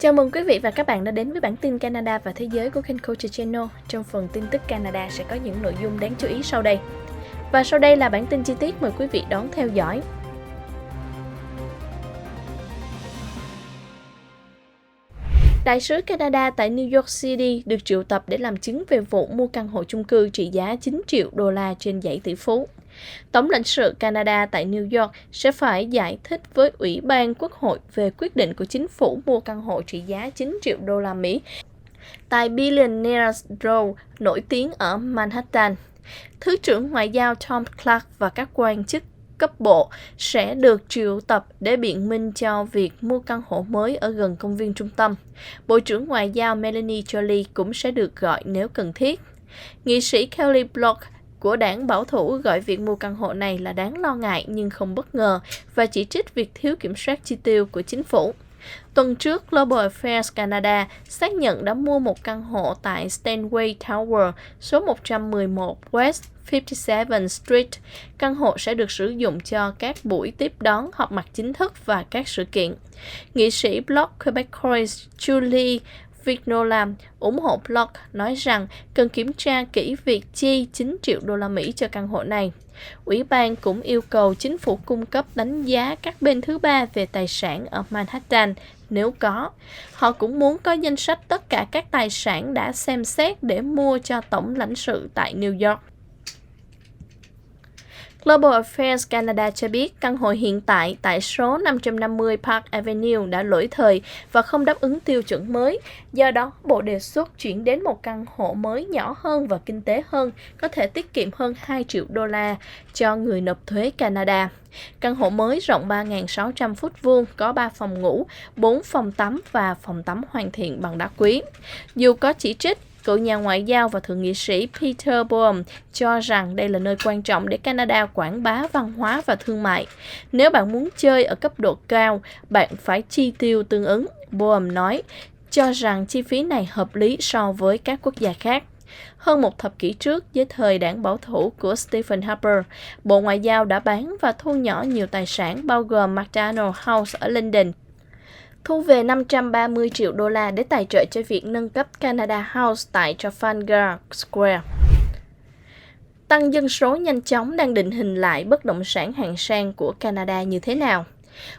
Chào mừng quý vị và các bạn đã đến với bản tin Canada và Thế giới của kênh Culture Channel. Trong phần tin tức Canada sẽ có những nội dung đáng chú ý sau đây. Và sau đây là bản tin chi tiết, mời quý vị đón theo dõi. Đại sứ Canada tại New York City được triệu tập để làm chứng về vụ mua căn hộ chung cư trị giá 9 triệu đô la trên dãy tỷ phú. Tổng lãnh sự Canada tại New York sẽ phải giải thích với Ủy ban Quốc hội về quyết định của chính phủ mua căn hộ trị giá 9 triệu đô la Mỹ tại Billionaires Row nổi tiếng ở Manhattan. Thứ trưởng Ngoại giao Tom Clark và các quan chức cấp bộ sẽ được triệu tập để biện minh cho việc mua căn hộ mới ở gần công viên trung tâm. Bộ trưởng Ngoại giao Melanie Joly cũng sẽ được gọi nếu cần thiết. Nghị sĩ Kelly Block của đảng bảo thủ gọi việc mua căn hộ này là đáng lo ngại nhưng không bất ngờ và chỉ trích việc thiếu kiểm soát chi tiêu của chính phủ. Tuần trước, Global Affairs Canada xác nhận đã mua một căn hộ tại Stanway Tower, số 111 West 57th Street. Căn hộ sẽ được sử dụng cho các buổi tiếp đón, họp mặt chính thức và các sự kiện. Nghị sĩ Bloc Québécois Julie Vignola ủng hộ Bloc nói rằng cần kiểm tra kỹ việc chi 9 triệu đô la Mỹ cho căn hộ này. Ủy ban cũng yêu cầu chính phủ cung cấp đánh giá các bên thứ ba về tài sản ở Manhattan nếu có. Họ cũng muốn có danh sách tất cả các tài sản đã xem xét để mua cho tổng lãnh sự tại New York. Global Affairs Canada cho biết căn hộ hiện tại số 550 Park Avenue đã lỗi thời và không đáp ứng tiêu chuẩn mới. Do đó, Bộ đề xuất chuyển đến một căn hộ mới nhỏ hơn và kinh tế hơn, có thể tiết kiệm hơn 2 triệu đô la cho người nộp thuế Canada. Căn hộ mới rộng 3.600 phút vuông, có 3 phòng ngủ, 4 phòng tắm và phòng tắm hoàn thiện bằng đá quý. Dù có chỉ trích, cựu nhà ngoại giao và thượng nghị sĩ Peter Boehm cho rằng đây là nơi quan trọng để Canada quảng bá văn hóa và thương mại. Nếu bạn muốn chơi ở cấp độ cao, bạn phải chi tiêu tương ứng, Boehm nói, cho rằng chi phí này hợp lý so với các quốc gia khác. Hơn một thập kỷ trước, dưới thời đảng bảo thủ của Stephen Harper, Bộ Ngoại giao đã bán và thu nhỏ nhiều tài sản bao gồm McDonald House ở London, thu về 530 triệu đô la để tài trợ cho việc nâng cấp Canada House tại Trafalgar Square. Tăng dân số nhanh chóng đang định hình lại bất động sản hạng sang của Canada như thế nào.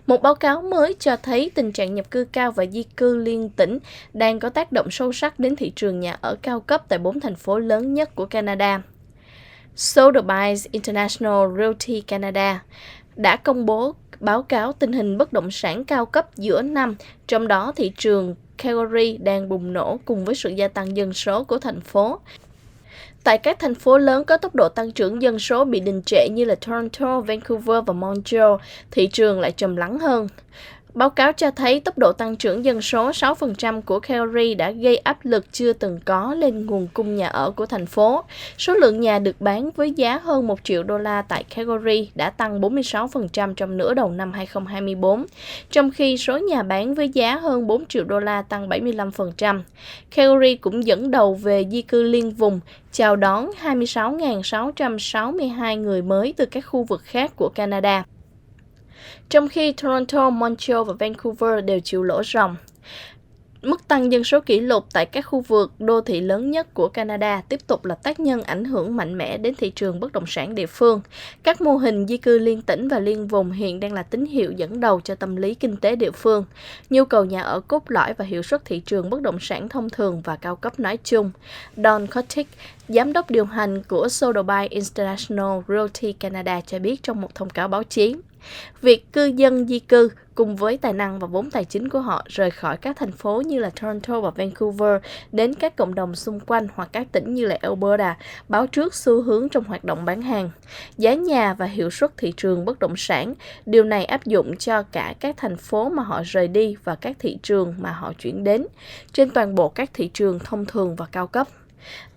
Một báo cáo mới cho thấy tình trạng nhập cư cao và di cư liên tỉnh đang có tác động sâu sắc đến thị trường nhà ở cao cấp tại 4 thành phố lớn nhất của Canada. Sotheby's International Realty Canada đã công bố báo cáo tình hình bất động sản cao cấp giữa năm, trong đó thị trường Calgary đang bùng nổ cùng với sự gia tăng dân số của thành phố. Tại các thành phố lớn có tốc độ tăng trưởng dân số bị đình trệ như là Toronto, Vancouver và Montreal, thị trường lại trầm lắng hơn. Báo cáo cho thấy tốc độ tăng trưởng dân số 6% của Calgary đã gây áp lực chưa từng có lên nguồn cung nhà ở của thành phố. Số lượng nhà được bán với giá hơn 1 triệu đô la tại Calgary đã tăng 46% trong nửa đầu năm 2024, trong khi số nhà bán với giá hơn 4 triệu đô la tăng 75%. Calgary cũng dẫn đầu về di cư liên vùng, chào đón 26.662 người mới từ các khu vực khác của Canada, trong khi Toronto, Montreal và Vancouver đều chịu lỗ ròng. Mức tăng dân số kỷ lục tại các khu vực đô thị lớn nhất của Canada tiếp tục là tác nhân ảnh hưởng mạnh mẽ đến thị trường bất động sản địa phương. Các mô hình di cư liên tỉnh và liên vùng hiện đang là tín hiệu dẫn đầu cho tâm lý kinh tế địa phương, nhu cầu nhà ở cốt lõi và hiệu suất thị trường bất động sản thông thường và cao cấp nói chung. Don Kotick, giám đốc điều hành của Sotheby's International Realty Canada cho biết trong một thông cáo báo chí, việc cư dân di cư cùng với tài năng và vốn tài chính của họ rời khỏi các thành phố như là Toronto và Vancouver đến các cộng đồng xung quanh hoặc các tỉnh như là Alberta báo trước xu hướng trong hoạt động bán hàng, giá nhà và hiệu suất thị trường bất động sản. Điều này áp dụng cho cả các thành phố mà họ rời đi và các thị trường mà họ chuyển đến, trên toàn bộ các thị trường thông thường và cao cấp.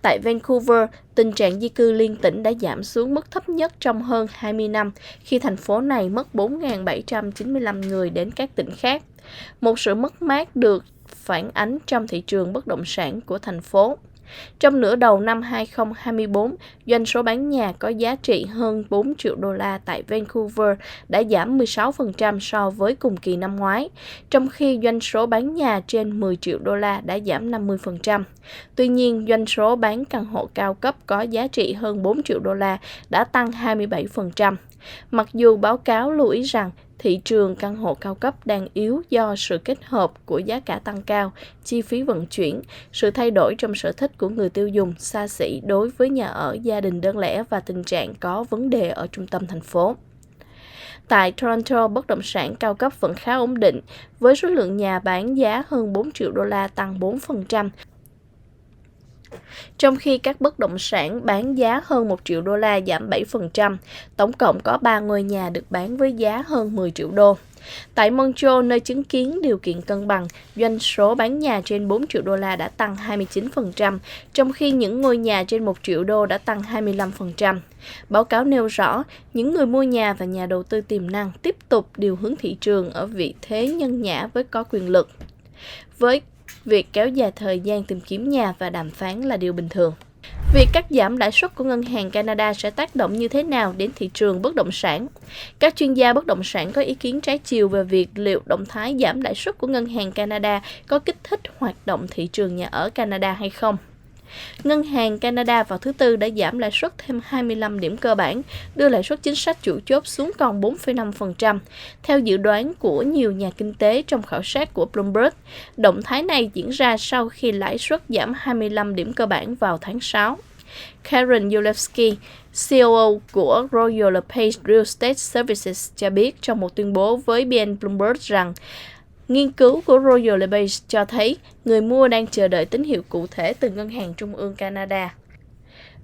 Tại Vancouver, tình trạng di cư liên tỉnh đã giảm xuống mức thấp nhất trong hơn 20 năm khi thành phố này mất 4.795 người đến các tỉnh khác. Một sự mất mát được phản ánh trong thị trường bất động sản của thành phố. Trong nửa đầu năm 2024, doanh số bán nhà có giá trị hơn 4 triệu đô la tại Vancouver đã giảm 16% so với cùng kỳ năm ngoái, trong khi doanh số bán nhà trên 10 triệu đô la đã giảm 50%. Tuy nhiên, doanh số bán căn hộ cao cấp có giá trị hơn 4 triệu đô la đã tăng 27%. Mặc dù báo cáo lưu ý rằng thị trường căn hộ cao cấp đang yếu do sự kết hợp của giá cả tăng cao, chi phí vận chuyển, sự thay đổi trong sở thích của người tiêu dùng xa xỉ đối với nhà ở gia đình đơn lẻ và tình trạng có vấn đề ở trung tâm thành phố. Tại Toronto, bất động sản cao cấp vẫn khá ổn định, với số lượng nhà bán giá hơn 4 triệu đô la tăng 4%, trong khi các bất động sản bán giá hơn 1 triệu đô la giảm 7%, tổng cộng có 3 ngôi nhà được bán với giá hơn 10 triệu đô. Tại Montreal, nơi chứng kiến điều kiện cân bằng, doanh số bán nhà trên 4 triệu đô la đã tăng 29%, trong khi những ngôi nhà trên 1 triệu đô đã tăng 25%. Báo cáo nêu rõ, những người mua nhà và nhà đầu tư tiềm năng tiếp tục điều hướng thị trường ở vị thế nhân nhã với có quyền lực. Với việc kéo dài thời gian tìm kiếm nhà và đàm phán là điều bình thường. Việc cắt giảm lãi suất của Ngân hàng Canada sẽ tác động như thế nào đến thị trường bất động sản? Các chuyên gia bất động sản có ý kiến trái chiều về việc liệu động thái giảm lãi suất của Ngân hàng Canada có kích thích hoạt động thị trường nhà ở Canada hay không. Ngân hàng Canada vào thứ Tư đã giảm lãi suất thêm 25 điểm cơ bản, đưa lãi suất chính sách chủ chốt xuống còn 4,5%. Theo dự đoán của nhiều nhà kinh tế trong khảo sát của Bloomberg, động thái này diễn ra sau khi lãi suất giảm 25 điểm cơ bản vào tháng 6. Karen Yulevsky, COO của Royal LePage Real Estate Services cho biết trong một tuyên bố với BN Bloomberg rằng nghiên cứu của Royal LePage cho thấy người mua đang chờ đợi tín hiệu cụ thể từ Ngân hàng Trung ương Canada.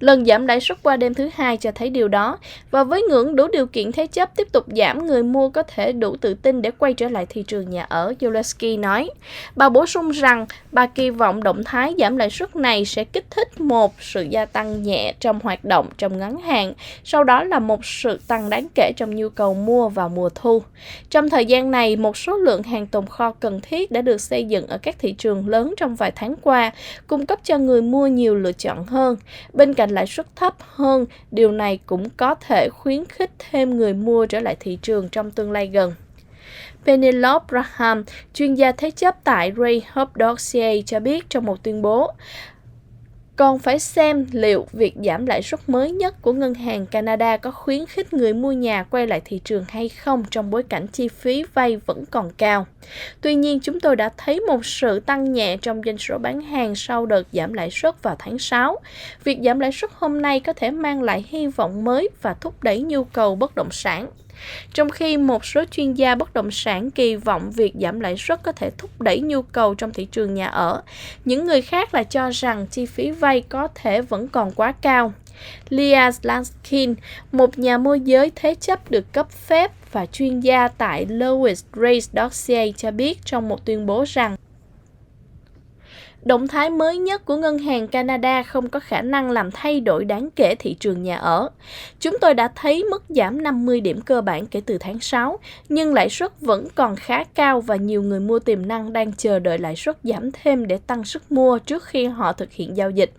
Lần giảm lãi suất qua đêm thứ Hai cho thấy điều đó, và với ngưỡng đủ điều kiện thế chấp tiếp tục giảm, người mua có thể đủ tự tin để quay trở lại thị trường nhà ở, Yulevsky nói. Bà bổ sung rằng bà kỳ vọng động thái giảm lãi suất này sẽ kích thích một sự gia tăng nhẹ trong hoạt động trong ngắn hạn, sau đó là một sự tăng đáng kể trong nhu cầu mua vào mùa thu. Trong thời gian này, một số lượng hàng tồn kho cần thiết đã được xây dựng ở các thị trường lớn trong vài tháng qua, cung cấp cho người mua nhiều lựa chọn hơn. Bên cạnh lãi suất thấp hơn, điều này cũng có thể khuyến khích thêm người mua trở lại thị trường trong tương lai gần. Penelope Braham, chuyên gia thế chấp tại Ray Hub.ca cho biết trong một tuyên bố, còn phải xem liệu việc giảm lãi suất mới nhất của Ngân hàng Canada có khuyến khích người mua nhà quay lại thị trường hay không trong bối cảnh chi phí vay vẫn còn cao. Tuy nhiên, chúng tôi đã thấy một sự tăng nhẹ trong doanh số bán hàng sau đợt giảm lãi suất vào tháng 6. Việc giảm lãi suất hôm nay có thể mang lại hy vọng mới và thúc đẩy nhu cầu bất động sản. Trong khi một số chuyên gia bất động sản kỳ vọng việc giảm lãi suất có thể thúc đẩy nhu cầu trong thị trường nhà ở, những người khác lại cho rằng chi phí vay có thể vẫn còn quá cao. Leah Laskin, một nhà môi giới thế chấp được cấp phép và chuyên gia tại LewisRace.ca cho biết trong một tuyên bố rằng động thái mới nhất của Ngân hàng Canada không có khả năng làm thay đổi đáng kể thị trường nhà ở. Chúng tôi đã thấy mức giảm 50 điểm cơ bản kể từ tháng 6, nhưng lãi suất vẫn còn khá cao và nhiều người mua tiềm năng đang chờ đợi lãi suất giảm thêm để tăng sức mua trước khi họ thực hiện giao dịch.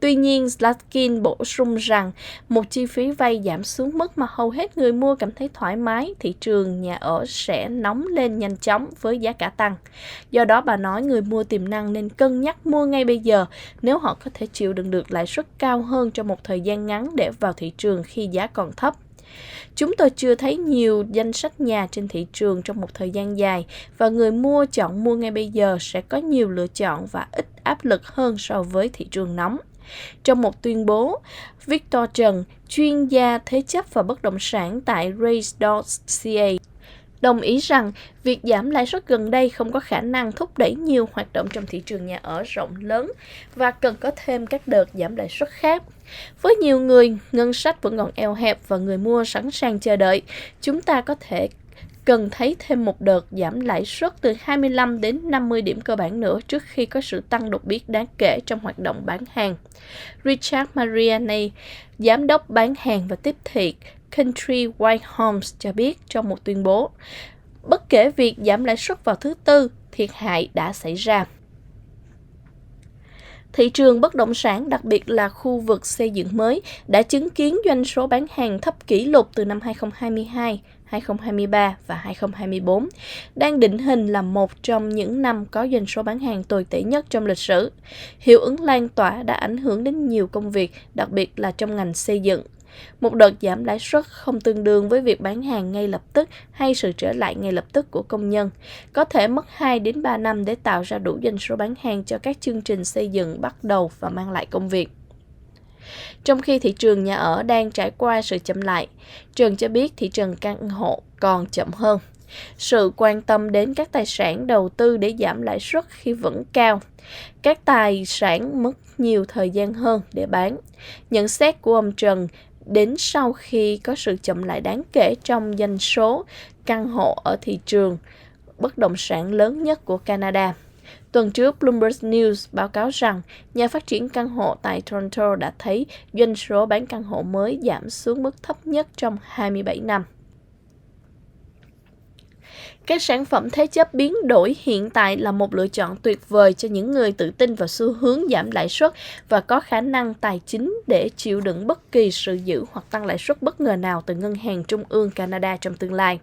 Tuy nhiên, Slatkin bổ sung rằng một chi phí vay giảm xuống mức mà hầu hết người mua cảm thấy thoải mái, thị trường nhà ở sẽ nóng lên nhanh chóng với giá cả tăng. Do đó, bà nói người mua tiềm năng nên cân nhắc mua ngay bây giờ nếu họ có thể chịu đựng được lãi suất cao hơn trong một thời gian ngắn để vào thị trường khi giá còn thấp. Chúng tôi chưa thấy nhiều danh sách nhà trên thị trường trong một thời gian dài và người mua chọn mua ngay bây giờ sẽ có nhiều lựa chọn và ít áp lực hơn so với thị trường nóng. Trong một tuyên bố, Victor Trần, chuyên gia thế chấp và bất động sản tại Race.ca, đồng ý rằng việc giảm lãi suất gần đây không có khả năng thúc đẩy nhiều hoạt động trong thị trường nhà ở rộng lớn và cần có thêm các đợt giảm lãi suất khác. Với nhiều người, ngân sách vẫn còn eo hẹp và người mua sẵn sàng chờ đợi. Chúng ta có thể cần thấy thêm một đợt giảm lãi suất từ 25 đến 50 điểm cơ bản nữa trước khi có sự tăng đột biến đáng kể trong hoạt động bán hàng. Richard Mariani, giám đốc bán hàng và tiếp thị Country White Homes cho biết trong một tuyên bố, bất kể việc giảm lãi suất vào thứ Tư, thiệt hại đã xảy ra. Thị trường bất động sản, đặc biệt là khu vực xây dựng mới, đã chứng kiến doanh số bán hàng thấp kỷ lục từ năm 2022, 2023 và 2024, đang định hình là một trong những năm có doanh số bán hàng tồi tệ nhất trong lịch sử. Hiệu ứng lan tỏa đã ảnh hưởng đến nhiều công việc, đặc biệt là trong ngành xây dựng. Một đợt giảm lãi suất không tương đương với việc bán hàng ngay lập tức hay sự trở lại ngay lập tức của công nhân. Có thể mất 2 đến 3 năm để tạo ra đủ doanh số bán hàng cho các chương trình xây dựng bắt đầu và mang lại công việc. Trong khi thị trường nhà ở đang trải qua sự chậm lại, Trần cho biết thị trường căn hộ còn chậm hơn. Sự quan tâm đến các tài sản đầu tư để giảm lãi suất khi vẫn cao. Các tài sản mất nhiều thời gian hơn để bán. Nhận xét của ông Trần đến sau khi có sự chậm lại đáng kể trong doanh số căn hộ ở thị trường bất động sản lớn nhất của Canada. Tuần trước, Bloomberg News báo cáo rằng nhà phát triển căn hộ tại Toronto đã thấy doanh số bán căn hộ mới giảm xuống mức thấp nhất trong 27 năm. Các sản phẩm thế chấp biến đổi hiện tại là một lựa chọn tuyệt vời cho những người tự tin vào xu hướng giảm lãi suất và có khả năng tài chính để chịu đựng bất kỳ sự giữ hoặc tăng lãi suất bất ngờ nào từ Ngân hàng Trung ương Canada trong tương lai.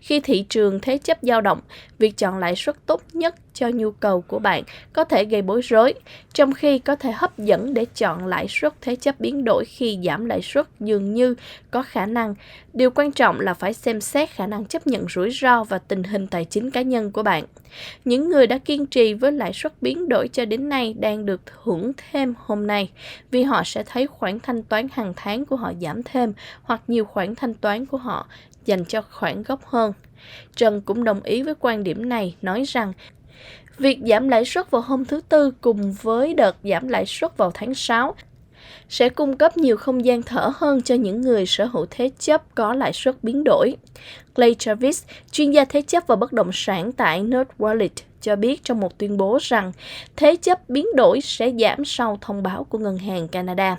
Khi thị trường thế chấp dao động, việc chọn lãi suất tốt nhất cho nhu cầu của bạn có thể gây bối rối, trong khi có thể hấp dẫn để chọn lãi suất thế chấp biến đổi khi giảm lãi suất dường như có khả năng. Điều quan trọng là phải xem xét khả năng chấp nhận rủi ro và tình hình tài chính cá nhân của bạn. Những người đã kiên trì với lãi suất biến đổi cho đến nay đang được hưởng thêm hôm nay vì họ sẽ thấy khoản thanh toán hàng tháng của họ giảm thêm hoặc nhiều khoản thanh toán của họ dành cho khoản gốc hơn. Trần cũng đồng ý với quan điểm này, nói rằng việc giảm lãi suất vào hôm thứ Tư cùng với đợt giảm lãi suất vào tháng 6 sẽ cung cấp nhiều không gian thở hơn cho những người sở hữu thế chấp có lãi suất biến đổi. Clay Travis, chuyên gia thế chấp và bất động sản tại NerdWallet, cho biết trong một tuyên bố rằng thế chấp biến đổi sẽ giảm sau thông báo của Ngân hàng Canada.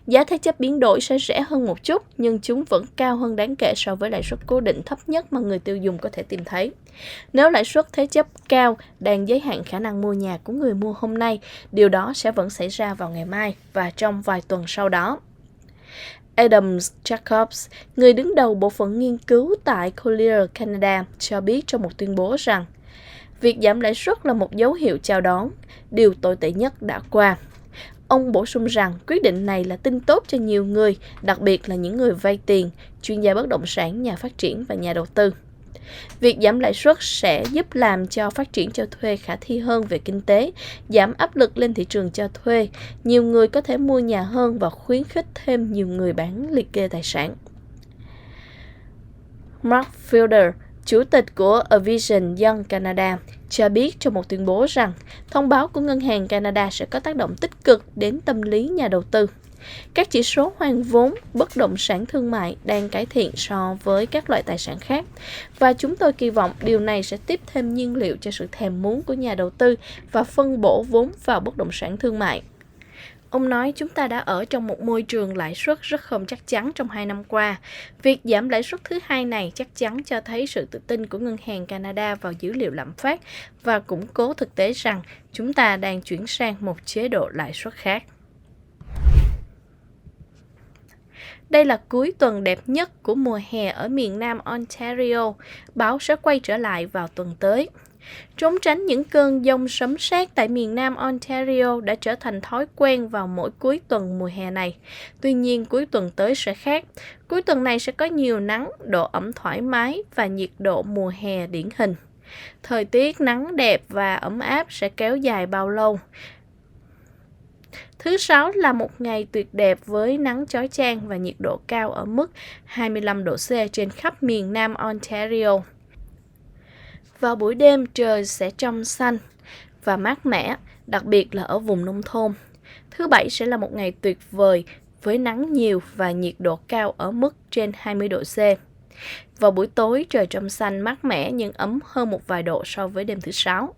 Giá thế chấp biến đổi sẽ rẻ hơn một chút, nhưng chúng vẫn cao hơn đáng kể so với lãi suất cố định thấp nhất mà người tiêu dùng có thể tìm thấy. Nếu lãi suất thế chấp cao đang giới hạn khả năng mua nhà của người mua hôm nay, điều đó sẽ vẫn xảy ra vào ngày mai và trong vài tuần sau đó. Adam Jacobs, người đứng đầu bộ phận nghiên cứu tại Collier Canada, cho biết trong một tuyên bố rằng việc giảm lãi suất là một dấu hiệu chào đón, điều tồi tệ nhất đã qua. Ông bổ sung rằng quyết định này là tin tốt cho nhiều người, đặc biệt là những người vay tiền, chuyên gia bất động sản, nhà phát triển và nhà đầu tư. Việc giảm lãi suất sẽ giúp làm cho phát triển cho thuê khả thi hơn về kinh tế, giảm áp lực lên thị trường cho thuê, nhiều người có thể mua nhà hơn và khuyến khích thêm nhiều người bán liệt kê tài sản. Mark Fielder, chủ tịch của A Vision Young Canada, cho biết trong một tuyên bố rằng thông báo của Ngân hàng Canada sẽ có tác động tích cực đến tâm lý nhà đầu tư. Các chỉ số hoàn vốn bất động sản thương mại đang cải thiện so với các loại tài sản khác và chúng tôi kỳ vọng điều này sẽ tiếp thêm nhiên liệu cho sự thèm muốn của nhà đầu tư và phân bổ vốn vào bất động sản thương mại. Ông nói chúng ta đã ở trong một môi trường lãi suất rất không chắc chắn trong 2 năm qua. Việc giảm lãi suất thứ hai này chắc chắn cho thấy sự tự tin của Ngân hàng Canada vào dữ liệu lạm phát và củng cố thực tế rằng chúng ta đang chuyển sang một chế độ lãi suất khác. Đây là cuối tuần đẹp nhất của mùa hè ở miền Nam Ontario. Bão sẽ quay trở lại vào tuần tới. Trốn tránh những cơn giông sấm sét tại miền Nam Ontario đã trở thành thói quen vào mỗi cuối tuần mùa hè này. Tuy nhiên, cuối tuần tới sẽ khác. Cuối tuần này sẽ có nhiều nắng, độ ẩm thoải mái và nhiệt độ mùa hè điển hình. Thời tiết nắng đẹp và ấm áp sẽ kéo dài bao lâu? Thứ Sáu là một ngày tuyệt đẹp với nắng chói chang và nhiệt độ cao ở mức 25 độ C trên khắp miền Nam Ontario. Vào buổi đêm trời sẽ trong xanh và mát mẻ, đặc biệt là ở vùng nông thôn. Thứ Bảy sẽ là một ngày tuyệt vời với nắng nhiều và nhiệt độ cao ở mức trên 20 độ C. Vào buổi tối trời trong xanh mát mẻ nhưng ấm hơn một vài độ so với đêm thứ Sáu.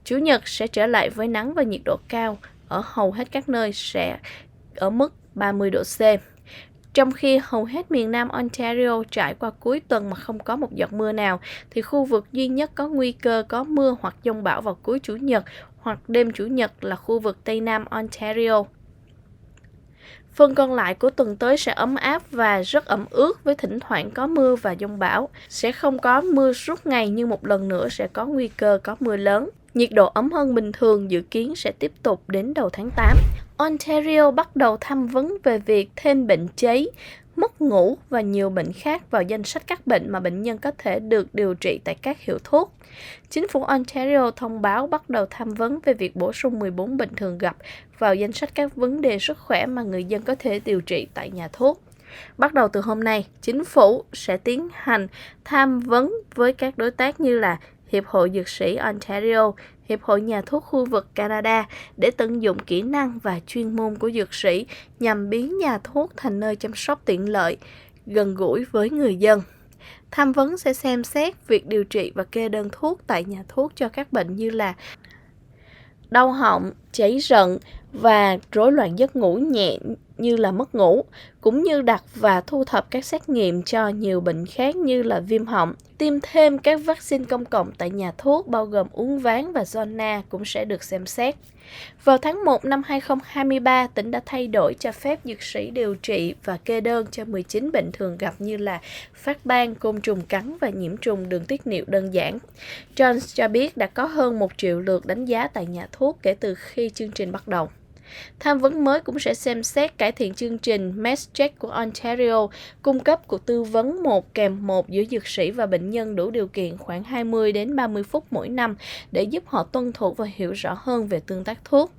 Chủ nhật sẽ trở lại với nắng và nhiệt độ cao ở hầu hết các nơi sẽ ở mức 30 độ C. Trong khi hầu hết miền Nam Ontario trải qua cuối tuần mà không có một giọt mưa nào, thì khu vực duy nhất có nguy cơ có mưa hoặc dông bão vào cuối Chủ nhật hoặc đêm Chủ nhật là khu vực Tây Nam Ontario. Phần còn lại của tuần tới sẽ ấm áp và rất ẩm ướt với thỉnh thoảng có mưa và dông bão. Sẽ không có mưa suốt ngày nhưng một lần nữa sẽ có nguy cơ có mưa lớn. Nhiệt độ ấm hơn bình thường dự kiến sẽ tiếp tục đến đầu tháng 8. Ontario bắt đầu tham vấn về việc thêm bệnh cháy, mất ngủ và nhiều bệnh khác vào danh sách các bệnh mà bệnh nhân có thể được điều trị tại các hiệu thuốc. Chính phủ Ontario thông báo bắt đầu tham vấn về việc bổ sung 14 bệnh thường gặp vào danh sách các vấn đề sức khỏe mà người dân có thể điều trị tại nhà thuốc. Bắt đầu từ hôm nay, chính phủ sẽ tiến hành tham vấn với các đối tác như là Hiệp hội Dược sĩ Ontario, Hiệp hội Nhà thuốc khu vực Canada để tận dụng kỹ năng và chuyên môn của dược sĩ nhằm biến nhà thuốc thành nơi chăm sóc tiện lợi, gần gũi với người dân. Tham vấn sẽ xem xét việc điều trị và kê đơn thuốc tại nhà thuốc cho các bệnh như là đau họng, cháy rận và rối loạn giấc ngủ nhẹ như là mất ngủ, cũng như đặt và thu thập các xét nghiệm cho nhiều bệnh khác như là viêm họng. Tiêm thêm các vaccine công cộng tại nhà thuốc bao gồm uốn ván và zona cũng sẽ được xem xét. Vào tháng 1 năm 2023, tỉnh đã thay đổi cho phép dược sĩ điều trị và kê đơn cho 19 bệnh thường gặp như là phát ban, côn trùng cắn và nhiễm trùng đường tiết niệu đơn giản. Jones cho biết đã có hơn 1 triệu lượt đánh giá tại nhà thuốc kể từ khi chương trình bắt đầu. Tham vấn mới cũng sẽ xem xét cải thiện chương trình MedCheck của Ontario, cung cấp cuộc tư vấn 1 giữa dược sĩ và bệnh nhân đủ điều kiện khoảng 20 đến 30 phút mỗi năm để giúp họ tuân thủ và hiểu rõ hơn về tương tác thuốc.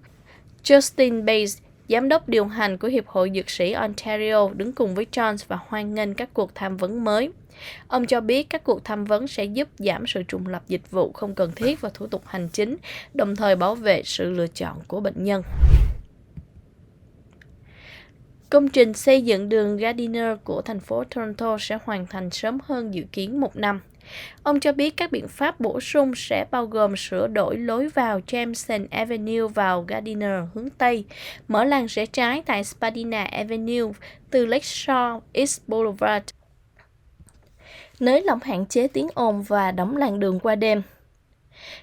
Justin Bates, giám đốc điều hành của Hiệp hội Dược sĩ Ontario, đứng cùng với Jones và hoan nghênh các cuộc tham vấn mới. Ông cho biết các cuộc tham vấn sẽ giúp giảm sự trùng lập dịch vụ không cần thiết và thủ tục hành chính, đồng thời bảo vệ sự lựa chọn của bệnh nhân. Công trình xây dựng đường Gardiner của thành phố Toronto sẽ hoàn thành sớm hơn dự kiến 1 năm. Ông cho biết các biện pháp bổ sung sẽ bao gồm sửa đổi lối vào Jameson Avenue vào Gardiner hướng Tây, mở làn rẽ trái tại Spadina Avenue từ Lakeshore East Boulevard, nới lỏng hạn chế tiếng ồn và đóng làn đường qua đêm.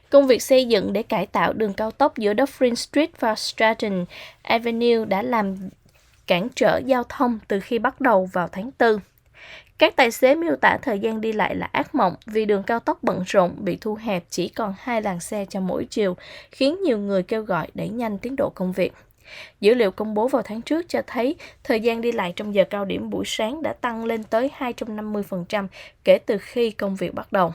Công việc xây dựng để cải tạo đường cao tốc giữa Dufferin Street và Stratton Avenue đã làm cản trở giao thông từ khi bắt đầu vào tháng 4. Các tài xế miêu tả thời gian đi lại là ác mộng vì đường cao tốc bận rộn bị thu hẹp chỉ còn 2 làn xe cho mỗi chiều, khiến nhiều người kêu gọi đẩy nhanh tiến độ công việc. Dữ liệu công bố vào tháng trước cho thấy thời gian đi lại trong giờ cao điểm buổi sáng đã tăng lên tới 250% kể từ khi công việc bắt đầu.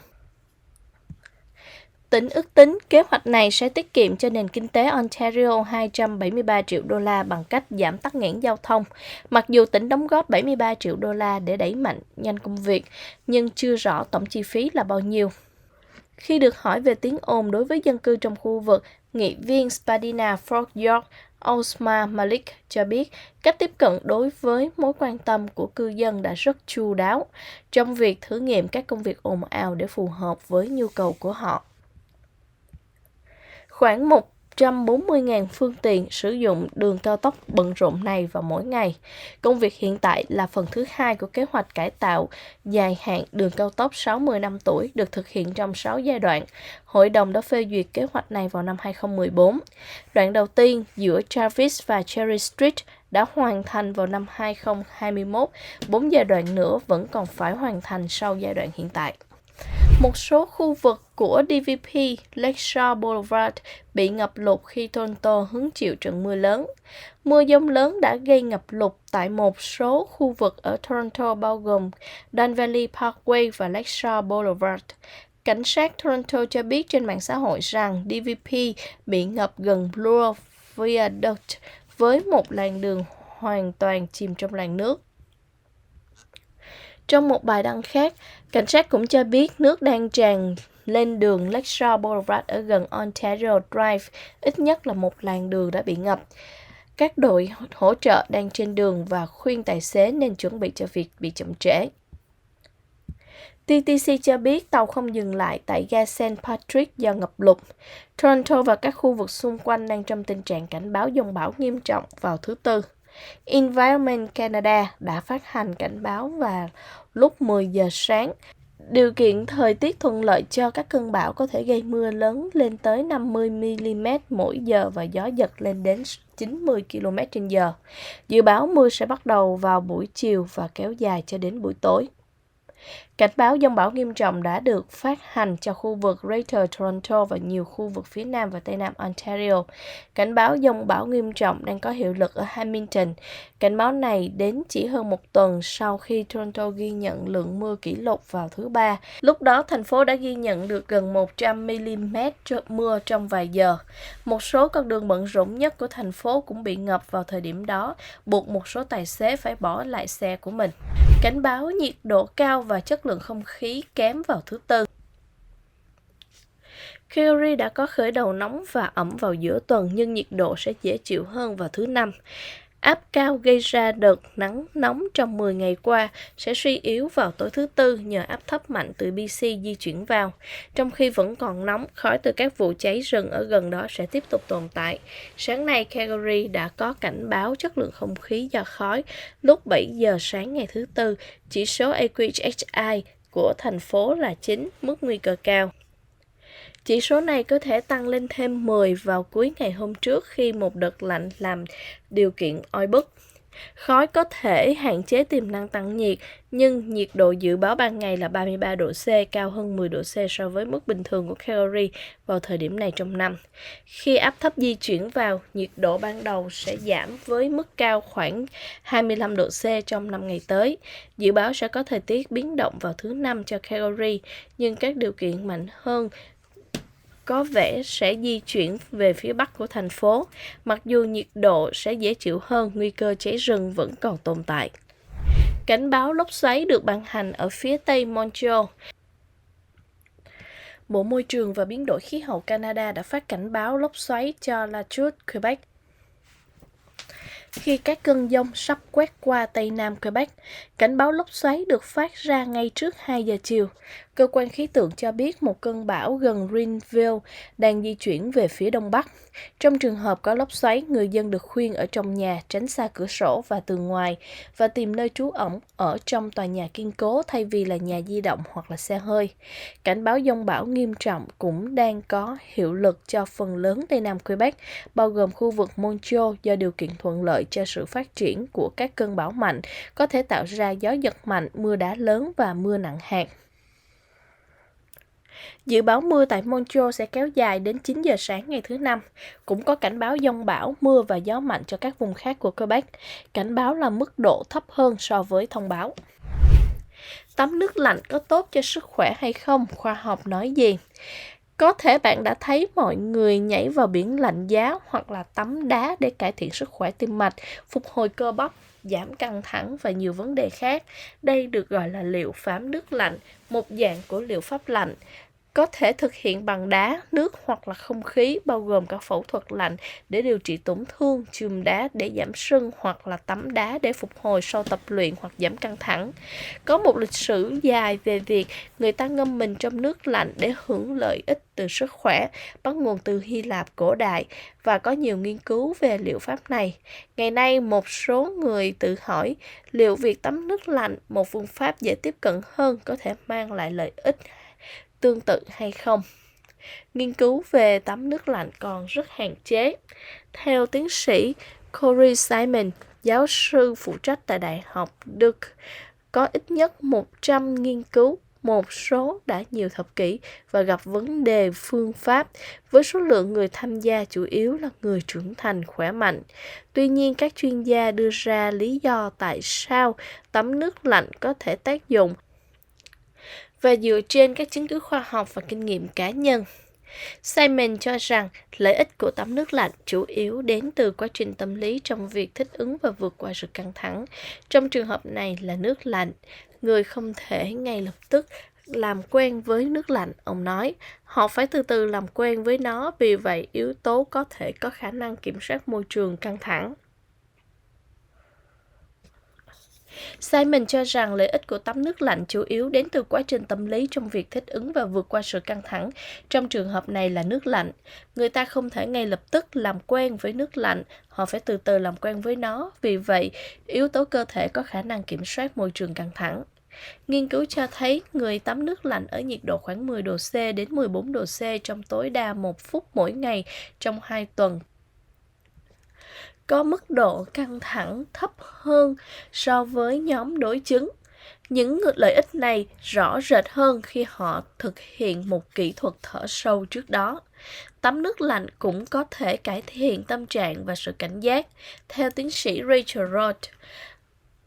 Tỉnh ước tính kế hoạch này sẽ tiết kiệm cho nền kinh tế Ontario 273 triệu đô la bằng cách giảm tắc nghẽn giao thông, mặc dù tỉnh đóng góp 73 triệu đô la để đẩy mạnh nhanh công việc, nhưng chưa rõ tổng chi phí là bao nhiêu. Khi được hỏi về tiếng ồn đối với dân cư trong khu vực, nghị viên Spadina Fort York Osma Malik cho biết cách tiếp cận đối với mối quan tâm của cư dân đã rất chu đáo trong việc thử nghiệm các công việc ồn ào để phù hợp với nhu cầu của họ. Khoảng 140.000 phương tiện sử dụng đường cao tốc bận rộn này vào mỗi ngày. Công việc hiện tại là phần thứ hai của kế hoạch cải tạo dài hạn đường cao tốc 60 năm tuổi được thực hiện trong 6 giai đoạn. Hội đồng đã phê duyệt kế hoạch này vào năm 2014. Đoạn đầu tiên giữa Jarvis và Cherry Street đã hoàn thành vào năm 2021. 4 giai đoạn nữa vẫn còn phải hoàn thành sau giai đoạn hiện tại. Một số khu vực của DVP Lakeshore Boulevard bị ngập lụt khi Toronto hứng chịu trận mưa lớn. Mưa dông lớn đã gây ngập lụt tại một số khu vực ở Toronto bao gồm Don Valley Parkway và Lakeshore Boulevard. Cảnh sát Toronto cho biết trên mạng xã hội rằng DVP bị ngập gần Bloor Viaduct với một làn đường hoàn toàn chìm trong làn nước. Trong một bài đăng khác, cảnh sát cũng cho biết nước đang tràn lên đường Lakeshore Boulevard ở gần Ontario Drive, ít nhất là một làn đường đã bị ngập. Các đội hỗ trợ đang trên đường và khuyên tài xế nên chuẩn bị cho việc bị chậm trễ. TTC cho biết tàu không dừng lại tại ga St. Patrick do ngập lụt. Toronto và các khu vực xung quanh đang trong tình trạng cảnh báo dông bão nghiêm trọng vào thứ Tư. Environment Canada đã phát hành cảnh báo vào lúc 10 giờ sáng Điều kiện thời tiết thuận lợi cho các cơn bão có thể gây mưa lớn lên tới 50 mm mỗi giờ và gió giật lên đến 90 km/h. Dự báo mưa sẽ bắt đầu vào buổi chiều và kéo dài cho đến buổi tối. Cảnh báo dông bão nghiêm trọng đã được phát hành cho khu vực Greater Toronto và nhiều khu vực phía Nam và Tây Nam Ontario. Cảnh báo dông bão nghiêm trọng đang có hiệu lực ở Hamilton. Cảnh báo này đến chỉ hơn một tuần sau khi Toronto ghi nhận lượng mưa kỷ lục vào thứ Ba. Lúc đó, thành phố đã ghi nhận được gần 100 mm mưa trong vài giờ. Một số con đường bận rộn nhất của thành phố cũng bị ngập vào thời điểm đó, buộc một số tài xế phải bỏ lại xe của mình. Cảnh báo nhiệt độ cao và chất lượng không khí kém vào thứ Tư. Calgary đã có khởi đầu nóng và ẩm vào giữa tuần nhưng nhiệt độ sẽ dễ chịu hơn vào thứ Năm. Áp cao gây ra đợt nắng nóng trong 10 ngày qua sẽ suy yếu vào tối thứ Tư nhờ áp thấp mạnh từ BC di chuyển vào. Trong khi vẫn còn nóng, khói từ các vụ cháy rừng ở gần đó sẽ tiếp tục tồn tại. Sáng nay, Calgary đã có cảnh báo chất lượng không khí do khói. Lúc 7 giờ sáng ngày thứ Tư, chỉ số AQHI của thành phố là 9, mức nguy cơ cao. Chỉ số này có thể tăng lên thêm 10 vào cuối ngày hôm trước khi một đợt lạnh làm điều kiện oi bức. Khói có thể hạn chế tiềm năng tăng nhiệt, nhưng nhiệt độ dự báo ban ngày là 33 độ C, cao hơn 10 độ C so với mức bình thường của Calgary vào thời điểm này trong năm. Khi áp thấp di chuyển vào, nhiệt độ ban đầu sẽ giảm với mức cao khoảng 25 độ C trong 5 ngày tới. Dự báo sẽ có thời tiết biến động vào thứ Năm cho Calgary, nhưng các điều kiện mạnh hơn có vẻ sẽ di chuyển về phía bắc của thành phố. Mặc dù nhiệt độ sẽ dễ chịu hơn, nguy cơ cháy rừng vẫn còn tồn tại. Cảnh báo lốc xoáy được ban hành ở phía tây Montreal. Bộ Môi trường và Biến đổi Khí hậu Canada đã phát cảnh báo lốc xoáy cho La Truth, Quebec, khi các cơn dông sắp quét qua Tây Nam Quebec. Cảnh báo lốc xoáy được phát ra ngay trước 2 giờ chiều. Cơ quan khí tượng cho biết một cơn bão gần Greenville đang di chuyển về phía đông bắc. Trong trường hợp có lốc xoáy, người dân được khuyên ở trong nhà, tránh xa cửa sổ và tường ngoài và tìm nơi trú ẩn ở trong tòa nhà kiên cố thay vì là nhà di động hoặc là xe hơi. Cảnh báo dông bão nghiêm trọng cũng đang có hiệu lực cho phần lớn Tây Nam Quebec, bao gồm khu vực Montreal do điều kiện thuận lợi cho sự phát triển của các cơn bão mạnh, có thể tạo ra gió giật mạnh, mưa đá lớn và mưa nặng hạt. Dự báo mưa tại Montreal sẽ kéo dài đến 9 giờ sáng ngày thứ Năm. Cũng có cảnh báo dông bão, mưa và gió mạnh cho các vùng khác của Quebec. Cảnh báo là mức độ thấp hơn so với thông báo. Tắm nước lạnh có tốt cho sức khỏe hay không? Khoa học nói gì? Có thể bạn đã thấy mọi người nhảy vào biển lạnh giá hoặc là tắm đá để cải thiện sức khỏe tim mạch, phục hồi cơ bắp, giảm căng thẳng và nhiều vấn đề khác. Đây được gọi là liệu pháp nước lạnh, một dạng của liệu pháp lạnh. Có thể thực hiện bằng đá, nước hoặc là không khí, bao gồm cả phẫu thuật lạnh để điều trị tổn thương, chườm đá để giảm sưng hoặc là tắm đá để phục hồi sau tập luyện hoặc giảm căng thẳng. Có một lịch sử dài về việc người ta ngâm mình trong nước lạnh để hưởng lợi ích từ sức khỏe, bắt nguồn từ Hy Lạp cổ đại và có nhiều nghiên cứu về liệu pháp này. Ngày nay, một số người tự hỏi liệu việc tắm nước lạnh, một phương pháp dễ tiếp cận hơn, có thể mang lại lợi ích tương tự hay không. Nghiên cứu về tắm nước lạnh còn rất hạn chế. Theo tiến sĩ Corey Simon, giáo sư phụ trách tại Đại học Duke, có ít nhất 100 nghiên cứu, một số đã nhiều thập kỷ và gặp vấn đề phương pháp, với số lượng người tham gia chủ yếu là người trưởng thành khỏe mạnh. Tuy nhiên, các chuyên gia đưa ra lý do tại sao tắm nước lạnh có thể tác dụng và dựa trên các chứng cứ khoa học và kinh nghiệm cá nhân. Simon cho rằng lợi ích của tắm nước lạnh chủ yếu đến từ quá trình tâm lý trong việc thích ứng và vượt qua sự căng thẳng. Trong trường hợp này là nước lạnh, người không thể ngay lập tức làm quen với nước lạnh, ông nói. Họ phải từ từ làm quen với nó, vì vậy yếu tố có thể có khả năng kiểm soát môi trường căng thẳng. Simon cho rằng lợi ích của tắm nước lạnh chủ yếu đến từ quá trình tâm lý trong việc thích ứng và vượt qua sự căng thẳng. Trong trường hợp này là nước lạnh, người ta không thể ngay lập tức làm quen với nước lạnh, họ phải từ từ làm quen với nó, vì vậy yếu tố cơ thể có khả năng kiểm soát môi trường căng thẳng. Nghiên cứu cho thấy người tắm nước lạnh ở nhiệt độ khoảng 10 độ C đến 14 độ C trong tối đa 1 phút mỗi ngày trong 2 tuần có mức độ căng thẳng thấp hơn so với nhóm đối chứng. Những lợi ích này rõ rệt hơn khi họ thực hiện một kỹ thuật thở sâu trước đó. Tắm nước lạnh cũng có thể cải thiện tâm trạng và sự cảnh giác. Theo tiến sĩ Rachel Roth,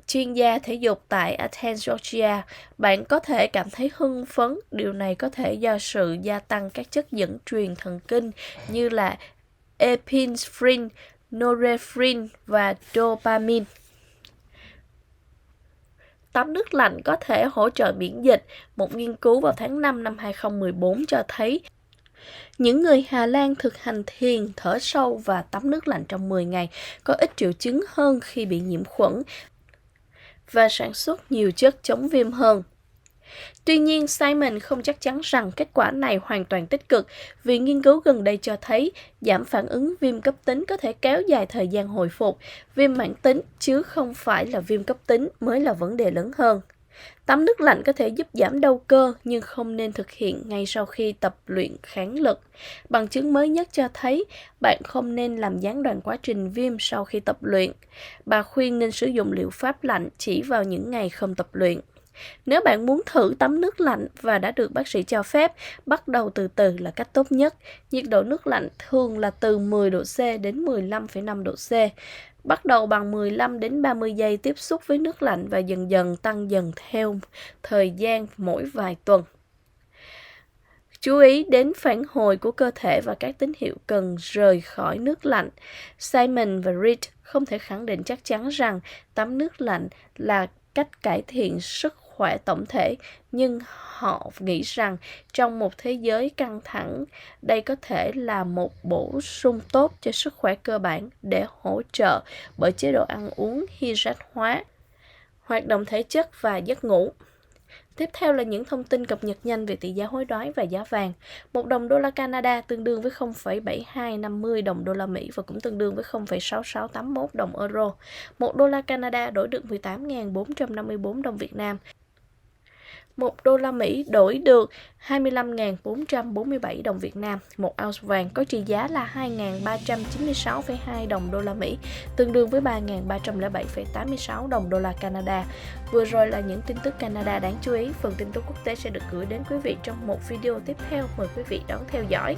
chuyên gia thể dục tại Athens, Georgia, bạn có thể cảm thấy hưng phấn. Điều này có thể do sự gia tăng các chất dẫn truyền thần kinh như là epinephrine, norepinephrine và dopamine. Tắm nước lạnh có thể hỗ trợ miễn dịch. Một nghiên cứu vào tháng 5 năm 2014 cho thấy những người Hà Lan thực hành thiền, thở sâu và tắm nước lạnh trong 10 ngày có ít triệu chứng hơn khi bị nhiễm khuẩn và sản xuất nhiều chất chống viêm hơn. Tuy nhiên, Simon không chắc chắn rằng kết quả này hoàn toàn tích cực vì nghiên cứu gần đây cho thấy giảm phản ứng viêm cấp tính có thể kéo dài thời gian hồi phục. Viêm mãn tính chứ không phải là viêm cấp tính mới là vấn đề lớn hơn. Tắm nước lạnh có thể giúp giảm đau cơ nhưng không nên thực hiện ngay sau khi tập luyện kháng lực. Bằng chứng mới nhất cho thấy bạn không nên làm gián đoạn quá trình viêm sau khi tập luyện. Bà khuyên nên sử dụng liệu pháp lạnh chỉ vào những ngày không tập luyện. Nếu bạn muốn thử tắm nước lạnh và đã được bác sĩ cho phép, bắt đầu từ từ là cách tốt nhất. Nhiệt độ nước lạnh thường là từ 10 độ C đến 15,5 độ C. Bắt đầu bằng 15 đến 30 giây tiếp xúc với nước lạnh và dần dần tăng dần theo thời gian mỗi vài tuần. Chú ý đến phản hồi của cơ thể và các tín hiệu cần rời khỏi nước lạnh. Simon và Reed không thể khẳng định chắc chắn rằng tắm nước lạnh là cách cải thiện sức khỏe tổng thể, nhưng họ nghĩ rằng trong một thế giới căng thẳng, đây có thể là một bổ sung tốt cho sức khỏe cơ bản để hỗ trợ bởi chế độ ăn uống hydrat hóa, hoạt động thể chất và giấc ngủ. Tiếp theo là những thông tin cập nhật nhanh về tỷ giá hối đoái và giá vàng. 1 đồng đô la Canada tương đương với 0,7250 đồng đô la Mỹ và cũng tương đương với 0,6681 đồng euro. 1 đô la Canada đổi được 18.454 đồng Việt Nam. 1 đô la Mỹ đổi được 25.447 đồng Việt Nam. 1 ounce vàng có trị giá là 2.396,2 đồng đô la Mỹ, tương đương với 3.307,86 đồng đô la Canada. Vừa rồi là những tin tức Canada đáng chú ý. Phần tin tức quốc tế sẽ được gửi đến quý vị trong một video tiếp theo. Mời quý vị đón theo dõi.